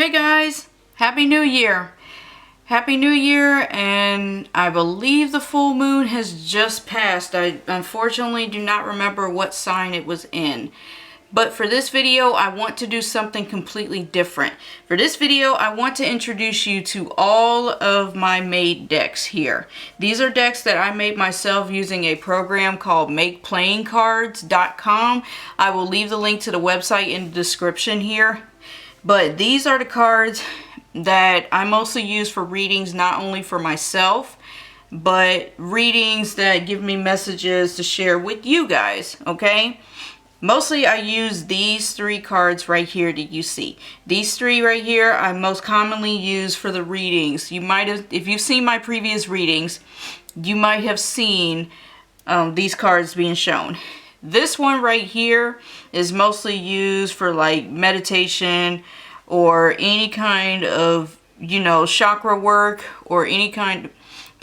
Hey guys, Happy New Year! Happy New Year, and I believe the full moon has just passed. I unfortunately do not remember what sign it was in. But for this video, I want to do something completely different. For this video, I want to introduce you to all of my made decks here. These are decks that I made myself using a program called MakePlayingCards.com. I will leave the link to the website in the description here. But these are the cards that I mostly use for readings, not only for myself, but readings that give me messages to share with you guys, okay? Mostly I use these three cards right here that you see. These three right here I most commonly use for the readings. You might have, if you've seen my previous readings, you might have seen these cards being shown. This one right here is mostly used for like meditation or any kind of, you know, chakra work or any kind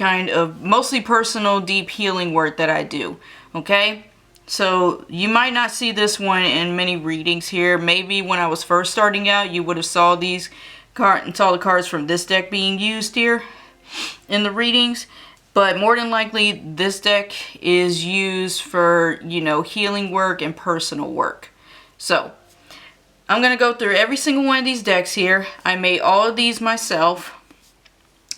of mostly personal deep healing work that I do, okay? So you might not see this one in many readings here. Maybe when I was first starting out, you would have saw the cards from this deck being used here in the readings. But more than likely, this deck is used for, you know, healing work and personal work. So, I'm going to go through every single one of these decks here. I made all of these myself.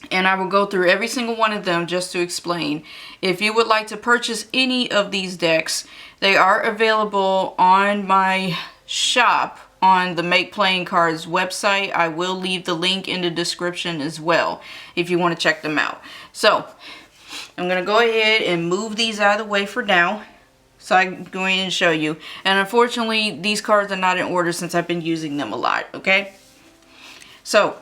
And I will go through every single one of them just to explain. If you would like to purchase any of these decks, they are available on my shop on the Make Playing Cards website. I will leave the link in the description as well if you want to check them out. So, I'm going to go ahead and move these out of the way for now, so I can go in and show you. And unfortunately, these cards are not in order since I've been using them a lot, okay? So,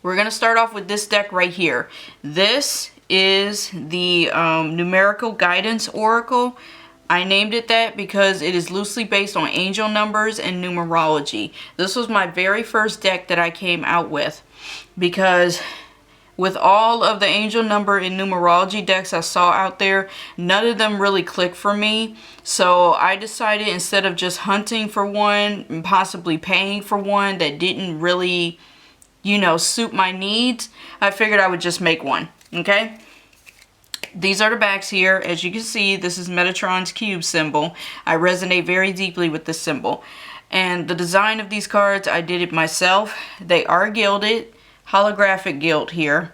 we're going to start off with this deck right here. This is the Numerical Guidance Oracle. I named it that because it is loosely based on angel numbers and numerology. This was my very first deck that I came out with because with all of the angel number and numerology decks I saw out there, none of them really clicked for me. So I decided instead of just hunting for one and possibly paying for one that didn't really, you know, suit my needs, I figured I would just make one, okay? These are the backs here. As you can see, this is Metatron's cube symbol. I resonate very deeply with this symbol. And the design of these cards, I did it myself. They are gilded. Holographic gilt here.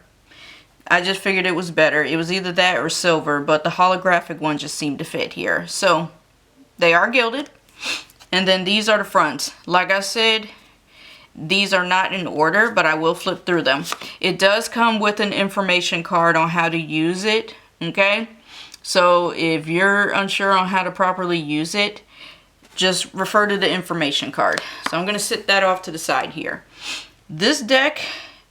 I just figured it was better. It was either that or silver, but the holographic one just seemed to fit here. So, they are gilded. And then these are the fronts. Like I said, these are not in order, but I will flip through them. It does come with an information card on how to use it, okay? So, if you're unsure on how to properly use it, just refer to the information card. So, I'm going to sit that off to the side here. This deck,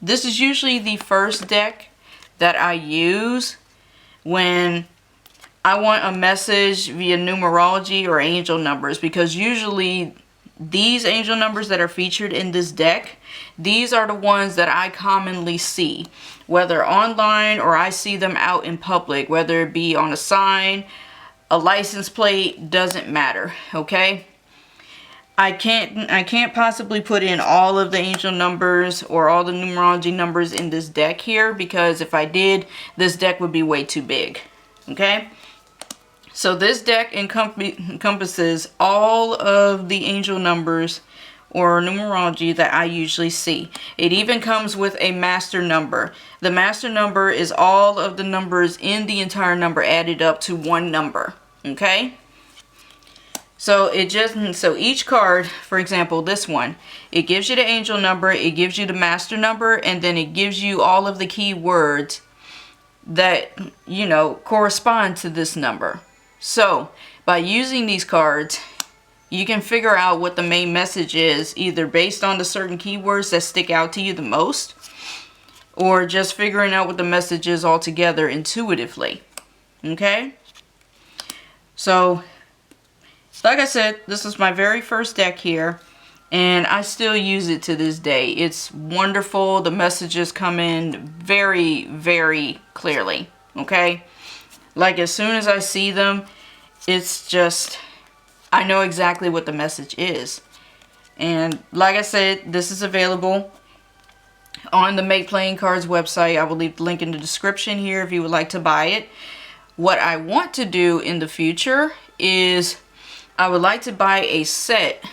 this is usually the first deck that I use when I want a message via numerology or angel numbers, because usually these angel numbers that are featured in this deck, these are the ones that I commonly see, whether online or I see them out in public, whether it be on a sign, a license plate, doesn't matter, okay? I can't possibly put in all of the angel numbers or all the numerology numbers in this deck here, because if I did, this deck would be way too big, okay? So this deck encompasses all of the angel numbers or numerology that I usually see. It even comes with a master number. The master number is all of the numbers in the entire number added up to one number, okay? So each card, for example, this one, it gives you the angel number, it gives you the master number, and then it gives you all of the key words that, you know, correspond to this number. So, by using these cards, you can figure out what the main message is, either based on the certain keywords that stick out to you the most, or just figuring out what the message is altogether intuitively. Okay? So, like I said, this is my very first deck here, and I still use it to this day. It's wonderful. The messages come in very, very clearly. Okay? Like, as soon as I see them, it's just, I know exactly what the message is. And like I said, this is available on the Make Playing Cards website. I will leave the link in the description here if you would like to buy it. What I want to do in the future is I would like to buy a set,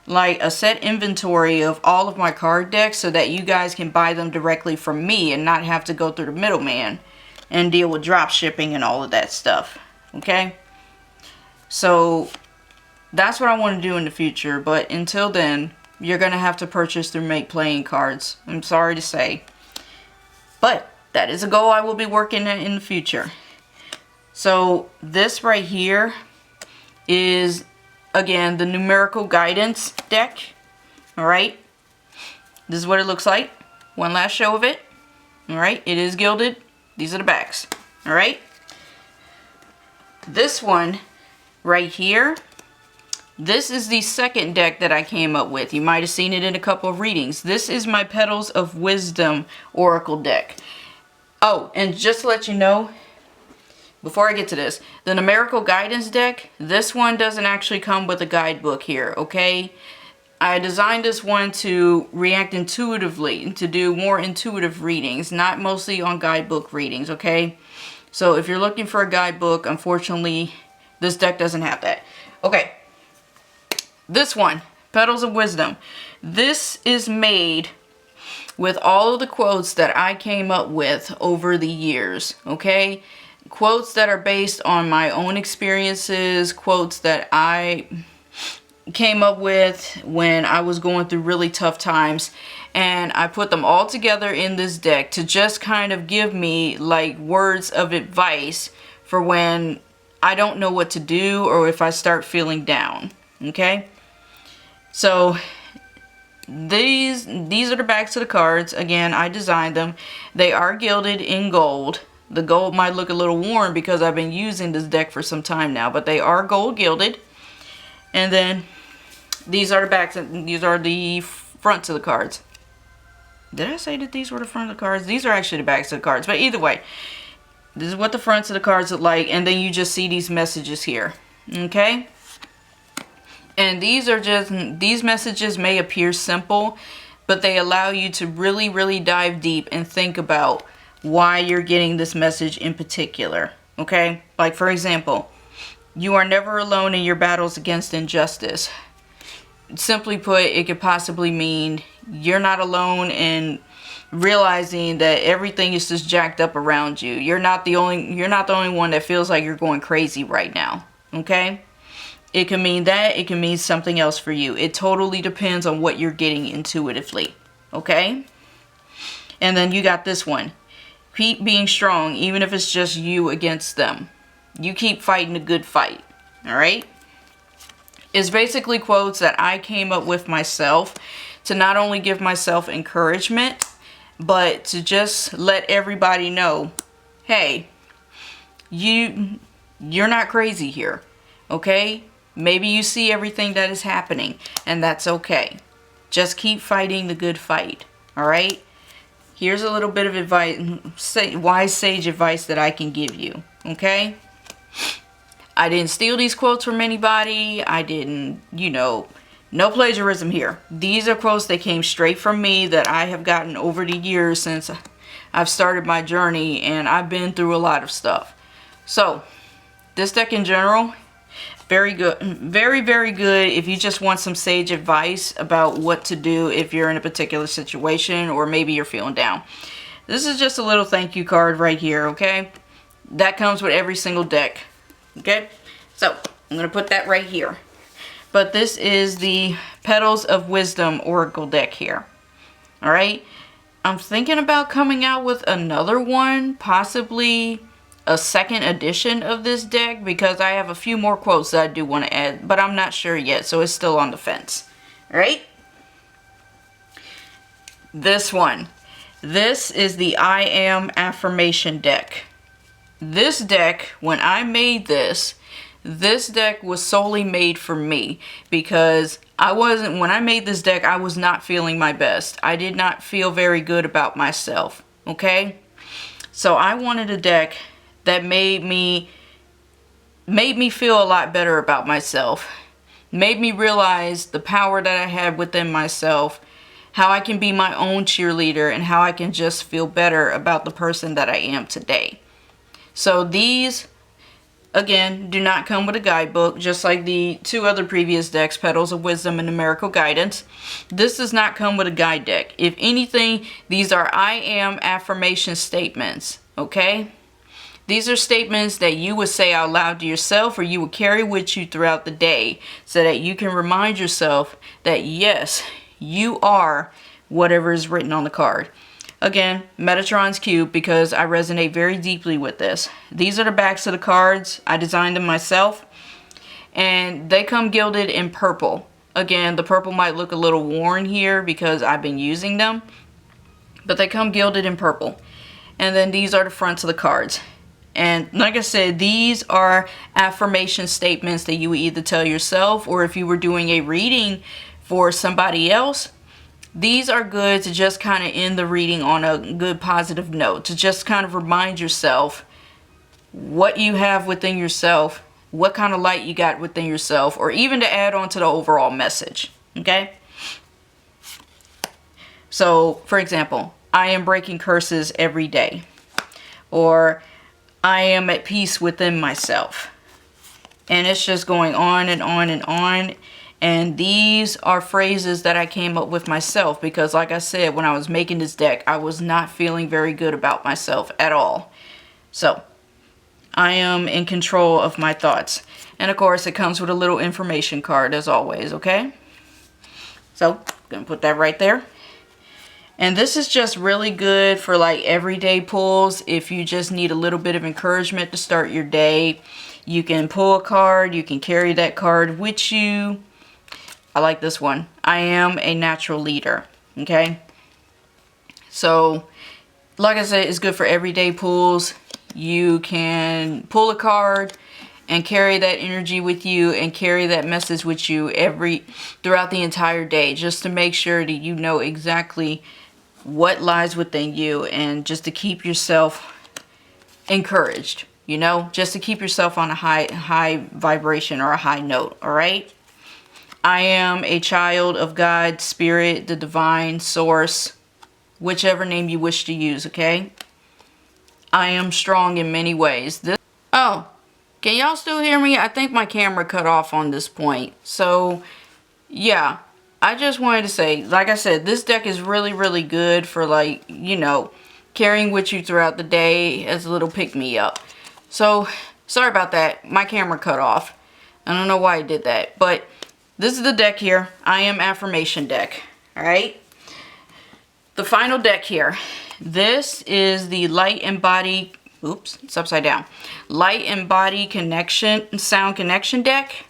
like a set inventory of all of my card decks, so that you guys can buy them directly from me and not have to go through the middleman and deal with drop shipping and all of that stuff. Okay? So that's what I want to do in the future, but until then, you're going to have to purchase through Make Playing Cards. I'm sorry to say. But that is a goal I will be working at in the future. So this right here is, again, the numerical guidance deck. Alright. This is what it looks like. One last show of it. Alright. It is gilded. These are the backs. Alright. This one right here, this is the second deck that I came up with. You might have seen it in a couple of readings. This is my Petals of Wisdom Oracle deck. Oh, and just to let you know, before I get to this, the numerical guidance deck, this one doesn't actually come with a guidebook here, okay? I designed this one to react intuitively, to do more intuitive readings, not mostly on guidebook readings, okay? So if you're looking for a guidebook, unfortunately, this deck doesn't have that. Okay, this one, Petals of Wisdom. This is made with all of the quotes that I came up with over the years, okay? Quotes that are based on my own experiences, quotes that I came up with when I was going through really tough times, and I put them all together in this deck to just kind of give me like words of advice for when I don't know what to do or if I start feeling down, okay? So these are the backs of the cards. Again, I designed them. They are gilded in gold. The gold might look a little worn because I've been using this deck for some time now, but they are gold gilded. And then these are the backs, and these are the fronts of the cards. Did I say that these were the front of the cards? These are actually the backs of the cards, but either way, this is what the fronts of the cards look like, and then you just see these messages here, okay? And these messages may appear simple, but they allow you to really, really dive deep and think about why you're getting this message in particular, okay? Like, for example, you are never alone in your battles against injustice. Simply put, it could possibly mean you're not alone in realizing that everything is just jacked up around you. You're not the only one that feels like you're going crazy right now, okay? It can mean that, it can mean something else for you. It totally depends on what you're getting intuitively, okay? And then you got this one. Keep being strong, even if it's just you against them. You keep fighting a good fight, alright? It's basically quotes that I came up with myself to not only give myself encouragement, but to just let everybody know, hey, you're not crazy here, okay? Maybe you see everything that is happening, and that's okay. Just keep fighting the good fight, alright? Here's a little bit of advice, wise sage advice that I can give you, okay? I didn't steal these quotes from anybody. I didn't, no plagiarism here. These are quotes that came straight from me that I have gotten over the years since I've started my journey, and I've been through a lot of stuff. So, this deck in general, very good. Very, very good if you just want some sage advice about what to do if you're in a particular situation or maybe you're feeling down. This is just a little thank you card right here, okay? That comes with every single deck, okay? So, I'm going to put that right here. But this is the Petals of Wisdom Oracle deck here, alright? I'm thinking about coming out with another one, possibly a second edition of this deck, because I have a few more quotes that I do want to add, but I'm not sure yet, so it's still on the fence. Alright? This one. This is the I Am Affirmation deck. This deck, when I made this deck was solely made for me, because when I made this deck, I was not feeling my best. I did not feel very good about myself, okay? So I wanted a deck that made me feel a lot better about myself, made me realize the power that I had within myself, how I can be my own cheerleader, and how I can just feel better about the person that I am today. So these, again, do not come with a guidebook, just like the two other previous decks, Petals of Wisdom and Numerical Guidance. This does not come with a guide deck. If anything, these are I am affirmation statements, okay? These are statements that you would say out loud to yourself, or you would carry with you throughout the day, so that you can remind yourself that yes, you are whatever is written on the card. Again, Metatron's Cube, because I resonate very deeply with this. These are the backs of the cards. I designed them myself, and they come gilded in purple. Again, the purple might look a little worn here because I've been using them, but they come gilded in purple. And then these are the fronts of the cards. And like I said, these are affirmation statements that you would either tell yourself, or if you were doing a reading for somebody else, these are good to just kind of end the reading on a good positive note, to just kind of remind yourself what you have within yourself, what kind of light you got within yourself, or even to add on to the overall message, okay? So, for example, I am breaking curses every day, or I am at peace within myself. And it's just going on and on and on. And these are phrases that I came up with myself because, like I said, when I was making this deck, I was not feeling very good about myself at all. So, I am in control of my thoughts. And of course, it comes with a little information card as always, okay? So, gonna put that right there. And this is just really good for like everyday pulls. If you just need a little bit of encouragement to start your day, you can pull a card, you can carry that card with you. I like this one. I am a natural leader. Okay. So, like I said, it's good for everyday pulls. You can pull a card and carry that energy with you and carry that message with you throughout the entire day, just to make sure that you know exactly what lies within you, and just to keep yourself encouraged, you know, just to keep yourself on a high vibration or a high note. All right. I am a child of God, Spirit, the divine source, whichever name you wish to use, okay? I am strong in many ways. Oh, can y'all still hear me? I think my camera cut off on this point. So, yeah, I just wanted to say, like I said, this deck is really, really good for, like, you know, carrying with you throughout the day as a little pick-me-up. So, sorry about that. My camera cut off. I don't know why I did that, but this is the deck here. I am affirmation deck. All right. The final deck here. This is the Light and Body. Oops, it's upside down. Light and Body Connection, Sound Connection deck.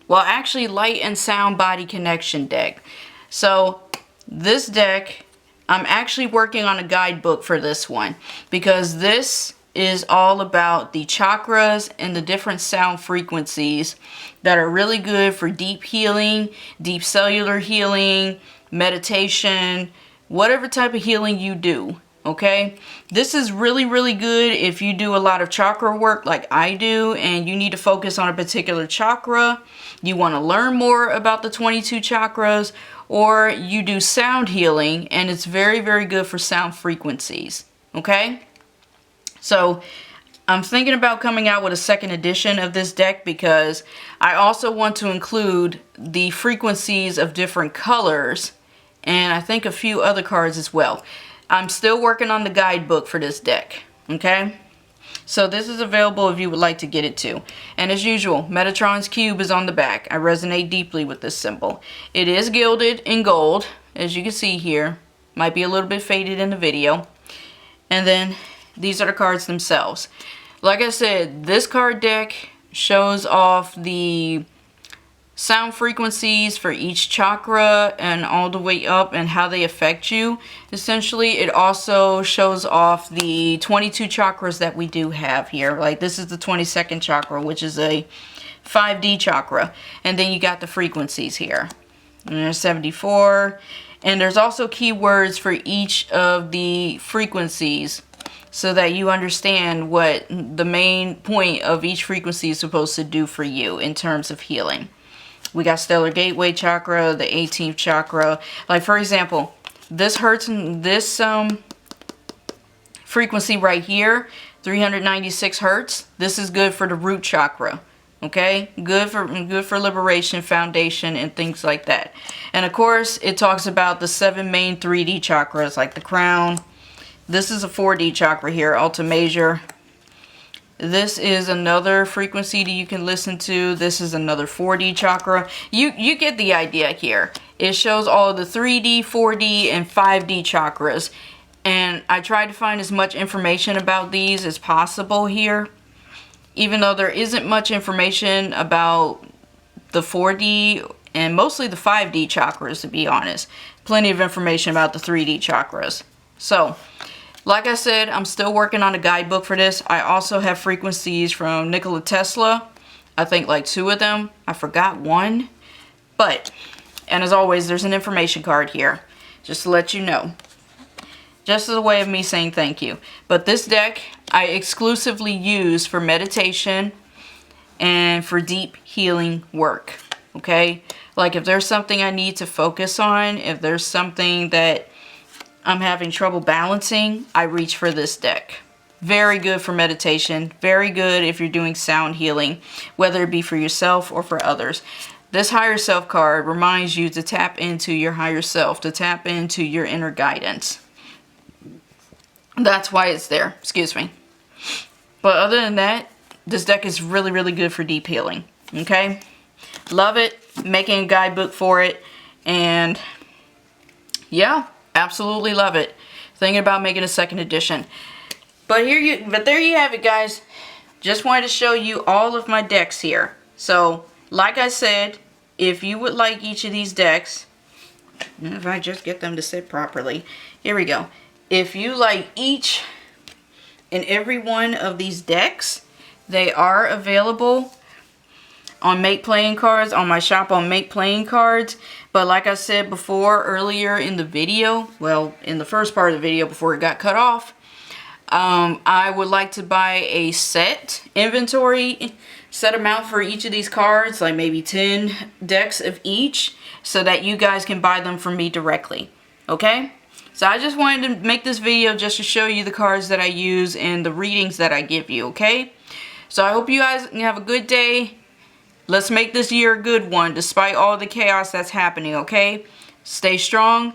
Well, actually, Light and Sound Body Connection deck. So this deck, I'm actually working on a guidebook for this one, because this is all about the chakras and the different sound frequencies that are really good for deep healing, deep cellular healing, meditation, whatever type of healing you do, okay? This is really, really good if you do a lot of chakra work like I do, and you need to focus on a particular chakra, you want to learn more about the 22 chakras, or you do sound healing, and it's very, very good for sound frequencies, okay? So, I'm thinking about coming out with a second edition of this deck, because I also want to include the frequencies of different colors, and I think a few other cards as well. I'm still working on the guidebook for this deck, okay? So this is available if you would like to get it too. And as usual, Metatron's Cube is on the back. I resonate deeply with this symbol. It is gilded in gold, as you can see here. Might be a little bit faded in the video. And then these are the cards themselves. Like I said, this card deck shows off the sound frequencies for each chakra and all the way up, and how they affect you. Essentially, it also shows off the 22 chakras that we do have here. Like, this is the 22nd chakra, which is a 5D chakra. And then you got the frequencies here. And there's 74. And there's also keywords for each of the frequencies, so that you understand what the main point of each frequency is supposed to do for you in terms of healing. We got stellar gateway chakra, the 18th chakra. Like for example, this hertz, this frequency right here, 396 hertz. This is good for the root chakra. Okay, good for liberation, foundation, and things like that. And of course, it talks about the 7 main 3D chakras, like the crown. This is a 4D chakra here, Alta Major. This is another frequency that you can listen to. This is another 4D chakra. You get the idea here. It shows all of the 3D, 4D, and 5D chakras. And I tried to find as much information about these as possible here. Even though there isn't much information about the 4D and mostly the 5D chakras, to be honest. Plenty of information about the 3D chakras. So, like I said, I'm still working on a guidebook for this. I also have frequencies from Nikola Tesla. I think like 2 of them. I forgot one. But, and as always, there's an information card here. Just to let you know. Just as a way of me saying thank you. But this deck I exclusively use for meditation and for deep healing work. Okay? Like if there's something I need to focus on, if there's something that I'm having trouble balancing, I reach for this deck. Very good for meditation. Very good if you're doing sound healing, whether it be for yourself or for others. This higher self card reminds you to tap into your higher self, to tap into your inner guidance. That's why it's there. Excuse me. But other than that, this deck is really, really good for deep healing. Okay? Love it. Making a guidebook for it. And yeah, absolutely love it. Thinking about making a second edition. But there you have it, guys. Just wanted to show you all of my decks here. So, like I said, if you would like each of these decks, if I just get them to sit properly. Here we go. If you like each and every one of these decks, they are available on Make Playing Cards, on my shop on Make Playing Cards. But like I said before, earlier in the video, well, in the first part of the video before it got cut off, I would like to buy a set amount for each of these cards, like maybe 10 decks of each, so that you guys can buy them from me directly. Okay? So I just wanted to make this video just to show you the cards that I use and the readings that I give you, okay? So I hope you guys have a good day. Let's make this year a good one, despite all the chaos that's happening, okay? Stay strong,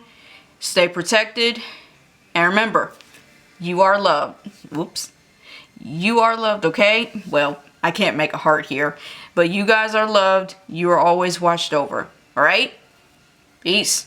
stay protected, and remember, you are loved. Whoops. You are loved, okay? Well, I can't make a heart here, but you guys are loved. You are always watched over, all right? Peace.